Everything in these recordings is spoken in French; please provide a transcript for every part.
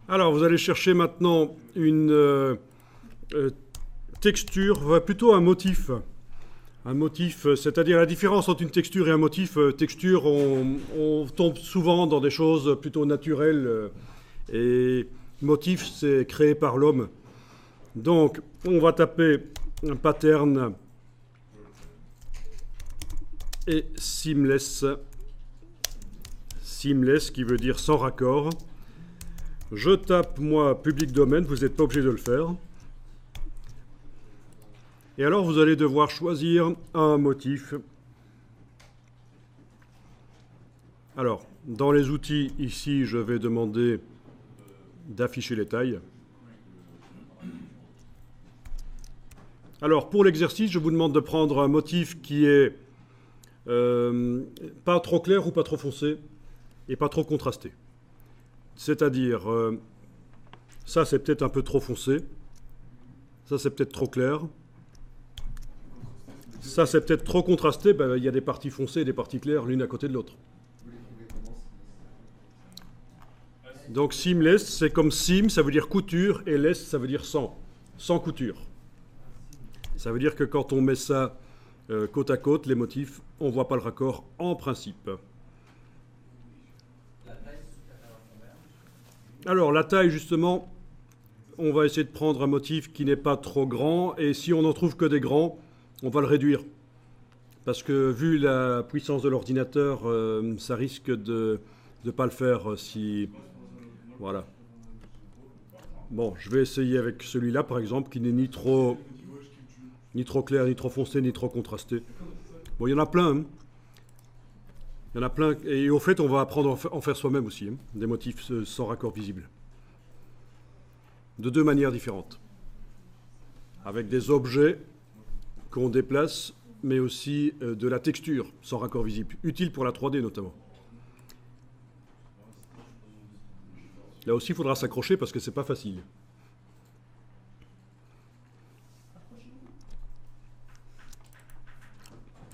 Alors, vous allez chercher maintenant une texture, plutôt un motif. Un motif, c'est-à-dire la différence entre une texture et un motif. Texture, on tombe souvent dans des choses plutôt naturelles. Et motif, c'est créé par l'homme. Donc, on va taper un pattern et seamless. Seamless qui veut dire sans raccord. Je tape, moi, public domaine, vous n'êtes pas obligé de le faire. Et alors, vous allez devoir choisir un motif. Alors, dans les outils, ici, je vais demander d'afficher les tailles. Alors, pour l'exercice, je vous demande de prendre un motif qui est pas trop clair ou pas trop foncé et pas trop contrasté. C'est-à-dire, ça c'est peut-être un peu trop foncé, ça c'est peut-être trop clair, ça c'est peut-être trop contrasté, ben, il y a des parties foncées et des parties claires l'une à côté de l'autre. Donc seamless, c'est comme seam, ça veut dire couture, et less, ça veut dire sans couture. Ça veut dire que quand on met ça côte à côte, les motifs, on ne voit pas le raccord en principe. Alors la taille, justement, on va essayer de prendre un motif qui n'est pas trop grand, et si on n'en trouve que des grands, on va le réduire. Parce que vu la puissance de l'ordinateur, ça risque de ne pas le faire si... Voilà. Bon, je vais essayer avec celui-là, par exemple, qui n'est ni trop clair, ni trop foncé, ni trop contrasté. Bon, il y en a plein. Hein. Il y en a plein. Et au fait, on va apprendre à en faire soi-même aussi, hein, des motifs sans raccord visible. De deux manières différentes. Avec des objets qu'on déplace, mais aussi de la texture sans raccord visible. Utile pour la 3D notamment. Là aussi, il faudra s'accrocher parce que c'est pas facile.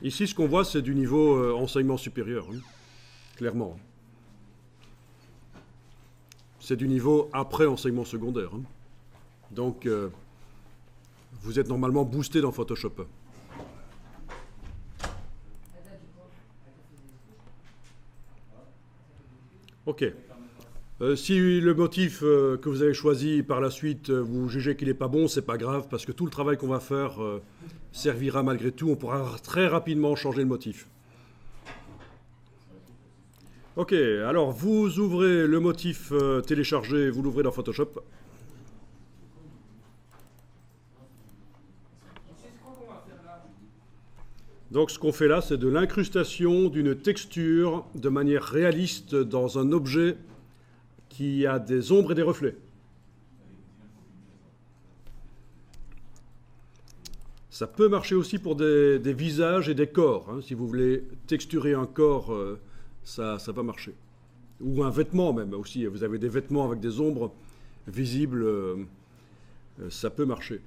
Ici, ce qu'on voit, c'est du niveau enseignement supérieur, hein, clairement. C'est du niveau après enseignement secondaire. Hein. Donc, vous êtes normalement boosté dans Photoshop. Ok. Si le motif que vous avez choisi par la suite, vous jugez qu'il n'est pas bon, c'est pas grave, parce que tout le travail qu'on va faire servira malgré tout. On pourra très rapidement changer le motif. Ok, alors vous ouvrez le motif téléchargé, vous l'ouvrez dans Photoshop. Donc ce qu'on fait là, c'est de l'incrustation d'une texture de manière réaliste dans un objet qui a des ombres et des reflets. Ça peut marcher aussi pour des visages et des corps. Hein. Si vous voulez texturer un corps, ça va marcher. Ou un vêtement même aussi. Vous avez des vêtements avec des ombres visibles, ça peut marcher.